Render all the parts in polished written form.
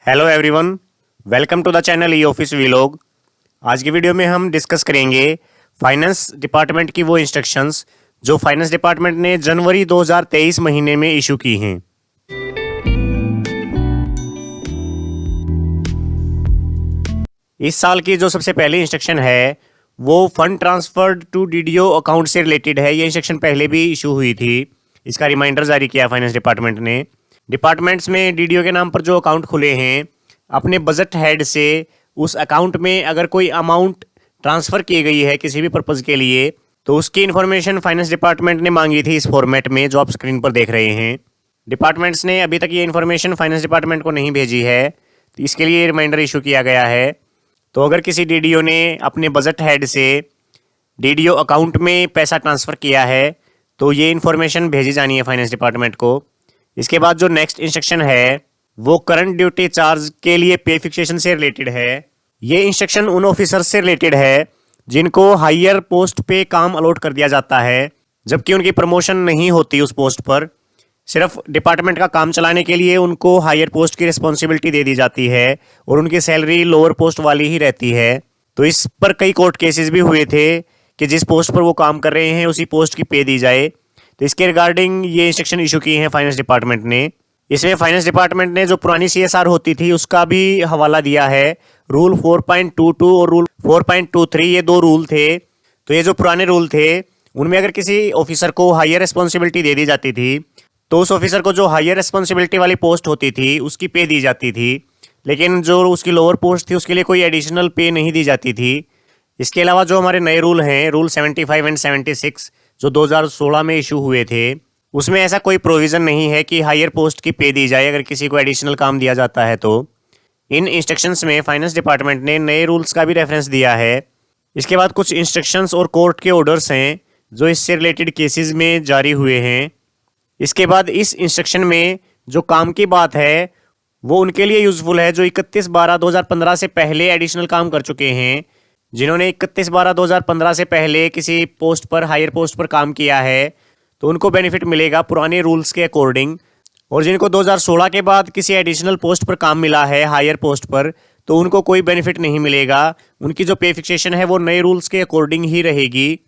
Hello everyone, welcome to the channel E office vlog. आज की video में हम डिस्कस करेंगे फाइनेंस डिपार्टमेंट की वो इंस्ट्रक्शंस जो फाइनेंस डिपार्टमेंट ने जनवरी 2023 महीने में इशू की हैं। इस साल की जो सबसे पहली इंस्ट्रक्शन है वो fund transferred to DDO account से रिलेटेड है। ये इंस्ट्रक्शन पहले भी इशू हुई थी, इसका रिमाइंडर जारी किया फाइनेंस डिपार्टमेंट ने। डिपार्टमेंट्स में डीडीओ के नाम पर जो अकाउंट खुले हैं, अपने बजट हेड से उस अकाउंट में अगर कोई अमाउंट ट्रांसफ़र की गई है किसी भी पर्पज़ के लिए, तो उसकी इन्फॉर्मेशन फाइनेंस डिपार्टमेंट ने मांगी थी इस फॉर्मेट में जो आप स्क्रीन पर देख रहे हैं। डिपार्टमेंट्स ने अभी तक ये इन्फॉर्मेशन फाइनेंस डिपार्टमेंट को नहीं भेजी है, तो इसके लिए रिमाइंडर इशू किया गया है। तो अगर किसी डीडीओ ने अपने बजट हेड से डीडीओ अकाउंट में पैसा ट्रांसफ़र किया है तो ये इन्फॉर्मेशन भेजी जानी है फाइनेंस डिपार्टमेंट को। इसके बाद जो नेक्स्ट इंस्ट्रक्शन है वो करंट ड्यूटी चार्ज के लिए पे फिक्सेशन से रिलेटेड है। ये इंस्ट्रक्शन उन ऑफिसर्स से रिलेटेड है जिनको हायर पोस्ट पे काम अलॉट कर दिया जाता है, जबकि उनकी प्रमोशन नहीं होती उस पोस्ट पर। सिर्फ डिपार्टमेंट का काम चलाने के लिए उनको हायर पोस्ट की रिस्पॉन्सिबिलिटी दे दी जाती है और उनकी सैलरी लोअर पोस्ट वाली ही रहती है। तो इस पर कई कोर्ट केसेस भी हुए थे कि जिस पोस्ट पर वो काम कर रहे हैं उसी पोस्ट की पे दी जाए। तो इसके रिगार्डिंग ये इंस्ट्रक्शन इशू किए हैं फाइनेंस डिपार्टमेंट ने। इसमें फाइनेंस डिपार्टमेंट ने जो पुरानी CSR होती थी उसका भी हवाला दिया है। रूल 4.22 और रूल 4.23 ये दो रूल थे। तो ये जो पुराने रूल थे उनमें अगर किसी ऑफिसर को हायर रिस्पॉन्सिबिलिटी दे दी जाती थी तो उस ऑफिसर को जो हायर रिस्पॉन्सिबिलिटी वाली पोस्ट होती थी उसकी पे दी जाती थी, लेकिन जो उसकी लोअर पोस्ट थी उसके लिए कोई एडिशनल पे नहीं दी जाती थी। इसके अलावा जो हमारे नए रूल हैं, रूल 75 एंड 76 जो 2016 में इशू हुए थे, उसमें ऐसा कोई प्रोविज़न नहीं है कि हायर पोस्ट की पे दी जाए अगर किसी को एडिशनल काम दिया जाता है। तो इन इंस्ट्रक्शंस में फाइनेंस डिपार्टमेंट ने नए रूल्स का भी रेफरेंस दिया है। इसके बाद कुछ इंस्ट्रक्शंस और कोर्ट के ऑर्डर्स हैं जो इससे रिलेटेड केसेस में जारी हुए हैं। इसके बाद इस इंस्ट्रक्शन में जो काम की बात है वो उनके लिए यूज़फुल है जो 31/12/2015 से पहले एडिशनल काम कर चुके हैं। जिन्होंने 31/12/2015 से पहले किसी पोस्ट पर हायर पोस्ट पर काम किया है तो उनको बेनिफिट मिलेगा पुराने रूल्स के अकॉर्डिंग। और जिनको 2016 के बाद किसी एडिशनल पोस्ट पर काम मिला है हायर पोस्ट पर, तो उनको कोई बेनिफिट नहीं मिलेगा। उनकी जो पे फिक्सेशन है वो नए रूल्स के अकॉर्डिंग ही रहेगी।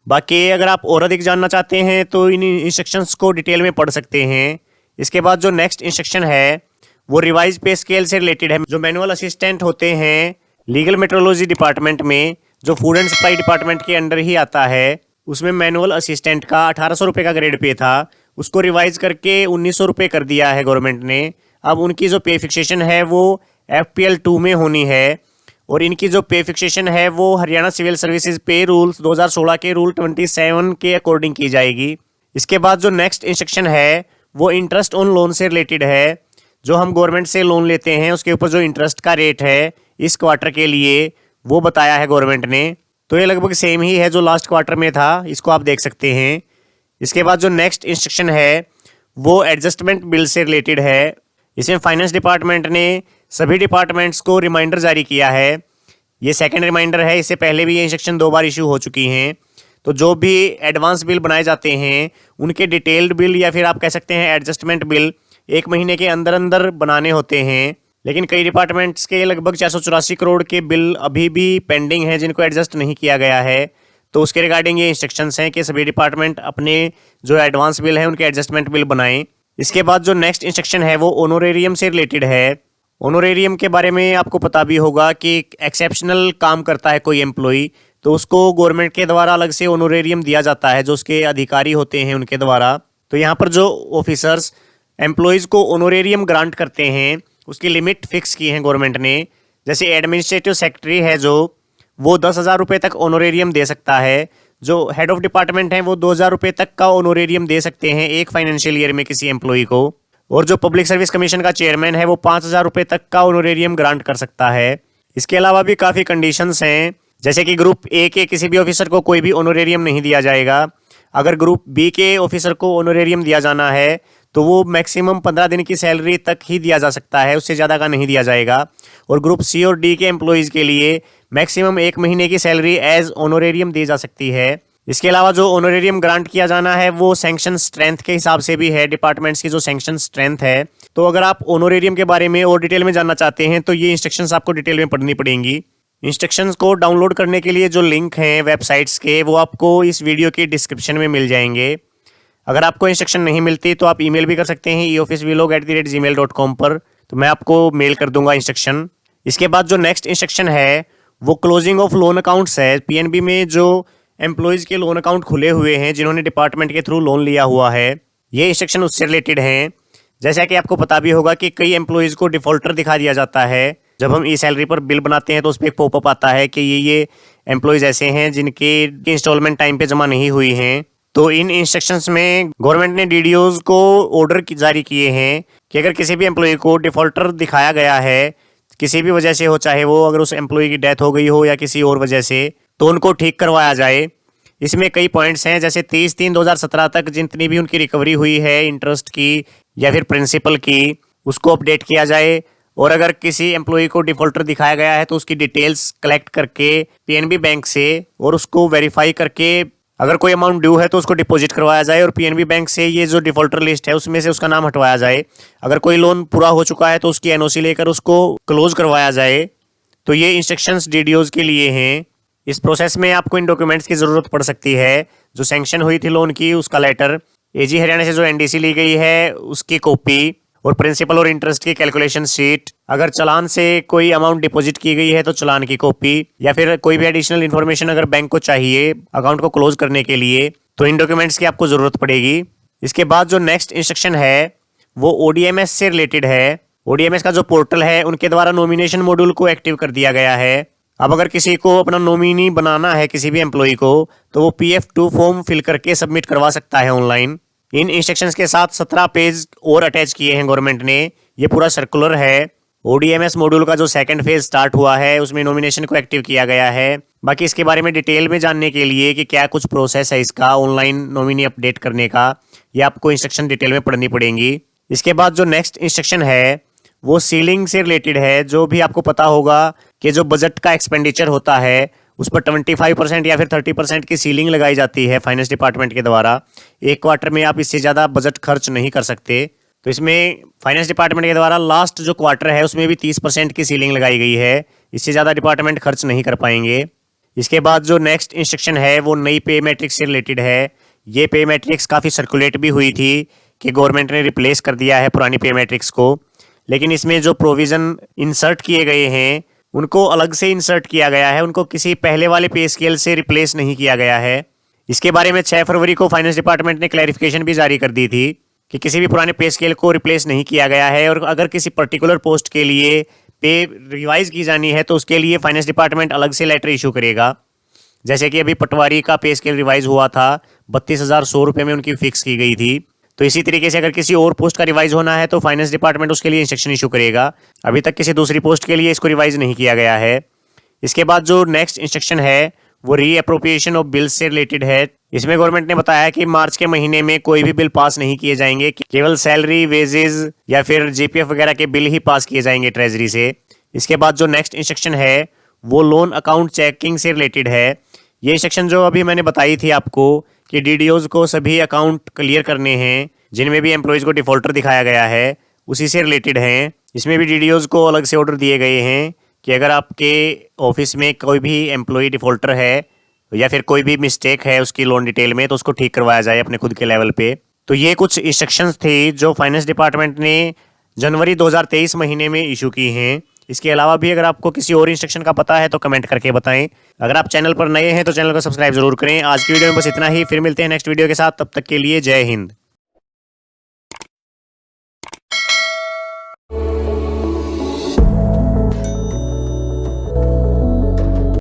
बाकी अगर आप और अधिक जानना चाहते हैं तो इन इंस्ट्रक्शंस को डिटेल में पढ़ सकते हैं। इसके बाद जो नेक्स्ट इंस्ट्रक्शन है वो रिवाइज पे स्केल से रिलेटेड है। जो मैनुअल असिस्टेंट होते हैं लीगल मेट्रोलॉजी डिपार्टमेंट में, जो फूड एंड सप्लाई डिपार्टमेंट के अंडर ही आता है, उसमें मैनुअल असिस्टेंट का 1800 रुपये का ग्रेड पे था, उसको रिवाइज करके 1900 रुपये कर दिया है गवर्नमेंट ने। अब उनकी जो पे फिक्सेशन है वो FPL 2 में होनी है और इनकी जो पे फिक्सेशन है वो हरियाणा सिविल सर्विसेज पे रूल्स 2016 के रूल 27 के अकॉर्डिंग की जाएगी। इसके बाद जो नेक्स्ट इंस्ट्रक्शन है वो इंटरेस्ट ऑन लोन से रिलेटेड है। जो हम गवर्नमेंट से लोन लेते हैं उसके ऊपर जो इंटरेस्ट का रेट है इस क्वार्टर के लिए वो बताया है गवर्नमेंट ने। तो ये लगभग सेम ही है जो लास्ट क्वार्टर में था, इसको आप देख सकते हैं। इसके बाद जो नेक्स्ट इंस्ट्रक्शन है वो एडजस्टमेंट बिल से रिलेटेड है। इसमें फाइनेंस डिपार्टमेंट ने सभी डिपार्टमेंट्स को रिमाइंडर जारी किया है। ये सेकंड रिमाइंडर है, इससे पहले भी ये इंस्ट्रक्शन 2 बार इशू हो चुकी हैं। तो जो भी एडवांस बिल बनाए जाते हैं उनके डिटेल्ड बिल या फिर आप कह सकते हैं एडजस्टमेंट बिल 1 महीने के अंदर अंदर बनाने होते हैं। लेकिन कई डिपार्टमेंट्स के लगभग 484 करोड़ के बिल अभी भी पेंडिंग हैं जिनको एडजस्ट नहीं किया गया है। तो उसके रिगार्डिंग ये इंस्ट्रक्शंस हैं कि सभी डिपार्टमेंट अपने जो एडवांस बिल हैं उनके एडजस्टमेंट बिल बनाएं। इसके बाद जो नेक्स्ट इंस्ट्रक्शन है वो ऑनोरेरियम से रिलेटेड है। ऑनोरेरियम के बारे में आपको पता भी होगा कि एक्सेप्शनल काम करता है कोई एम्प्लॉई तो उसको गवर्नमेंट के द्वारा अलग से ऑनोरेरियम दिया जाता है जो उसके अधिकारी होते हैं उनके द्वारा। तो यहाँ पर जो ऑफिसर्स एम्प्लॉयज़ को ऑनोरेरियम ग्रांट करते हैं उसकी लिमिट फिक्स की है गवर्नमेंट ने। जैसे एडमिनिस्ट्रेटिव सेक्रेटरी है जो वो 10,000 रुपये तक ऑनोरेरियम दे सकता है। जो हेड ऑफ डिपार्टमेंट हैं वो 2,000 रुपये तक का ऑनोरेरियम दे सकते हैं एक फाइनेंशियल ईयर में किसी एम्प्लॉई को। और जो पब्लिक सर्विस कमीशन का चेयरमैन है वो 5,000 रुपये तक का ऑनोरेरियम ग्रांट कर सकता है। इसके अलावा भी काफ़ी कंडीशंस हैं, जैसे कि ग्रुप A के किसी भी ऑफिसर को कोई भी ऑनोरेरियम नहीं दिया जाएगा। अगर ग्रुप B के ऑफिसर को ऑनोरेरियम दिया जाना है तो वो मैक्सिमम 15 दिन की सैलरी तक ही दिया जा सकता है, उससे ज़्यादा का नहीं दिया जाएगा। और ग्रुप C और D के एम्प्लॉयज़ के लिए मैक्सिमम 1 महीने की सैलरी एज ऑनोरेरियम दी जा सकती है। इसके अलावा जो ऑनरेरियम ग्रांट किया जाना है वो सैंक्शन स्ट्रेंथ के हिसाब से भी है, डिपार्टमेंट्स की जो सैंक्शन स्ट्रेंथ है। तो अगर आप ऑनरेरियम के बारे में और डिटेल में जानना चाहते हैं तो ये इंस्ट्रक्शंस आपको डिटेल में पढ़नी पड़ेंगी। इंस्ट्रक्शंस को डाउनलोड करने के लिए जो लिंक हैं वेबसाइट्स के वो आपको इस वीडियो के डिस्क्रिप्शन में मिल जाएंगे। अगर आपको इंस्ट्रक्शन नहीं मिलती तो आप ईमेल भी कर सकते हैं eofficevlog@gmail.com पर, तो मैं आपको मेल कर दूंगा इंस्ट्रक्शन। इसके बाद जो नेक्स्ट इंस्ट्रक्शन है वो क्लोजिंग ऑफ लोन अकाउंट्स है। पीएनबी में जो एम्प्लॉयज़ के लोन अकाउंट खुले हुए हैं जिन्होंने डिपार्टमेंट के थ्रू लोन लिया हुआ है, ये इंस्ट्रक्शन उससे रिलेटेड हैं। जैसा कि आपको पता भी होगा कि कई एम्प्लॉयज़ को डिफॉल्टर दिखा दिया जाता है। जब हम ई सैलरी पर बिल बनाते हैं तो उस पर एक पॉपअप आता है कि ये एम्प्लॉयज़ ऐसे हैं जिनके इंस्टॉलमेंट टाइम पे जमा नहीं हुई हैं। तो इन इंस्ट्रक्शंस में गवर्नमेंट ने डीडीओज को ऑर्डर जारी किए हैं कि अगर किसी भी एम्प्लॉय को डिफॉल्टर दिखाया गया है किसी भी वजह से हो, चाहे वो अगर उस एम्प्लॉय की डेथ हो गई हो या किसी और वजह से, तो उनको ठीक करवाया जाए। इसमें कई पॉइंट्स हैं, जैसे 30/3/2017 तक जितनी भी उनकी रिकवरी हुई है इंटरेस्ट की या फिर प्रिंसिपल की, उसको अपडेट किया जाए। और अगर किसी एम्प्लॉय को डिफॉल्टर दिखाया गया है तो उसकी डिटेल्स कलेक्ट करके पीएनबी बैंक से और उसको वेरीफाई करके अगर कोई अमाउंट ड्यू है तो उसको डिपॉजिट करवाया जाए और पीएनबी बैंक से ये जो डिफॉल्टर लिस्ट है उसमें से उसका नाम हटवाया जाए। अगर कोई लोन पूरा हो चुका है तो उसकी एनओसी लेकर उसको क्लोज करवाया जाए। तो ये इंस्ट्रक्शंस डीडीओज के लिए हैं। इस प्रोसेस में आपको इन डॉक्यूमेंट्स की ज़रूरत पड़ सकती है। जो सैंक्शन हुई थी लोन की उसका लेटर, एजी हरियाणा से जो एनडीसी ली गई है उसकी कॉपी, और प्रिंसिपल और इंटरेस्ट की कैलकुलेशन शीट। अगर चालान से कोई अमाउंट डिपॉजिट की गई है तो चालान की कॉपी, या फिर कोई भी एडिशनल इन्फॉर्मेशन अगर बैंक को चाहिए अकाउंट को क्लोज करने के लिए, तो इन डॉक्यूमेंट्स की आपको ज़रूरत पड़ेगी। इसके बाद जो नेक्स्ट इंस्ट्रक्शन है वो ओडीएमएस से रिलेटेड है। ओडीएमएस का जो पोर्टल है उनके द्वारा नॉमिनेशन मॉड्यूल को एक्टिव कर दिया गया है। अब अगर किसी को अपना नॉमिनी बनाना है किसी भी एम्प्लॉय को, तो वो PF2 फॉर्म फिल करके सबमिट करवा सकता है ऑनलाइन। इन इंस्ट्रक्शंस के साथ 17 पेज और अटैच किए हैं गवर्नमेंट ने। ये पूरा सर्कुलर है। ओडीएमएस मॉड्यूल का जो सेकंड फेज स्टार्ट हुआ है उसमें नॉमिनेशन को एक्टिव किया गया है। बाकी इसके बारे में डिटेल में जानने के लिए कि क्या कुछ प्रोसेस है इसका ऑनलाइन नॉमिनी अपडेट करने का, ये आपको इंस्ट्रक्शन डिटेल में पढ़नी पड़ेंगी। इसके बाद जो नेक्स्ट इंस्ट्रक्शन है वो सीलिंग से रिलेटेड है। जो भी आपको पता होगा कि जो बजट का एक्सपेंडिचर होता है उस पर 25% या फिर 30% की सीलिंग लगाई जाती है फाइनेंस डिपार्टमेंट के द्वारा। एक क्वार्टर में आप इससे ज़्यादा बजट खर्च नहीं कर सकते। तो इसमें फाइनेंस डिपार्टमेंट के द्वारा लास्ट जो क्वार्टर है उसमें भी 30% की सीलिंग लगाई गई है। इससे ज़्यादा डिपार्टमेंट खर्च नहीं कर पाएंगे। इसके बाद जो नेक्स्ट इंस्ट्रक्शन है वो नई पे मैट्रिक्स से रिलेटेड है। ये पे मैट्रिक्स काफ़ी सर्कुलेट भी हुई थी कि गवर्नमेंट ने रिप्लेस कर दिया है पुरानी पे मैट्रिक्स को, लेकिन इसमें जो प्रोविज़न इंसर्ट किए गए हैं उनको अलग से इंसर्ट किया गया है, उनको किसी पहले वाले पे स्केल से रिप्लेस नहीं किया गया है। इसके बारे में 6 फरवरी को फाइनेंस डिपार्टमेंट ने क्लैरिफिकेशन भी जारी कर दी थी कि किसी भी पुराने पे स्केल को रिप्लेस नहीं किया गया है, और अगर किसी पर्टिकुलर पोस्ट के लिए पे रिवाइज की जानी है तो उसके लिए फाइनेंस डिपार्टमेंट अलग से लेटर इशू करेगा। जैसे कि अभी पटवारी का पे स्केल रिवाइज हुआ था, 32,100 रुपये में उनकी फिक्स की गई थी। तो इसी तरीके से अगर किसी और पोस्ट का रिवाइज होना है तो फाइनेंस डिपार्टमेंट उसके लिए इंस्ट्रक्शन इशू करेगा। अभी तक किसी दूसरी पोस्ट के लिए इसको रिवाइज नहीं किया गया है। इसके बाद जो नेक्स्ट इंस्ट्रक्शन है वो रीअप्रोप्रिएशन ऑफ बिल्स से रिलेटेड है। इसमें गवर्नमेंट ने बताया कि मार्च के महीने में कोई भी बिल पास नहीं किए जाएंगे, केवल सैलरी, वेजेस या फिर जीपीएफ वगैरह के बिल ही पास किए जाएंगे ट्रेजरी से। इसके बाद जो नेक्स्ट इंस्ट्रक्शन है वो लोन अकाउंट चेकिंग से रिलेटेड है। ये इंस्ट्रक्शन जो अभी मैंने बताई थी आपको कि डीडीओज को सभी अकाउंट क्लियर करने हैं जिनमें भी एम्प्लॉयज़ को डिफॉल्टर दिखाया गया है, उसी से रिलेटेड हैं। इसमें भी डीडीओज को अलग से ऑर्डर दिए गए हैं कि अगर आपके ऑफिस में कोई भी एम्प्लॉय डिफॉल्टर है या फिर कोई भी मिस्टेक है उसकी लोन डिटेल में तो उसको ठीक करवाया जाए अपने खुद के लेवल पे। तो ये कुछ इंस्ट्रक्शंस थी जो फाइनेंस डिपार्टमेंट ने जनवरी 2023 महीने में इशू की हैं। इसके अलावा भी अगर आपको किसी और इंस्ट्रक्शन का पता है तो कमेंट करके बताएं। अगर आप चैनल पर नए हैं तो चैनल को सब्सक्राइब जरूर करें। आज की वीडियो में बस इतना ही, फिर मिलते हैं नेक्स्ट वीडियो के साथ। तब तक के लिए जय हिंद।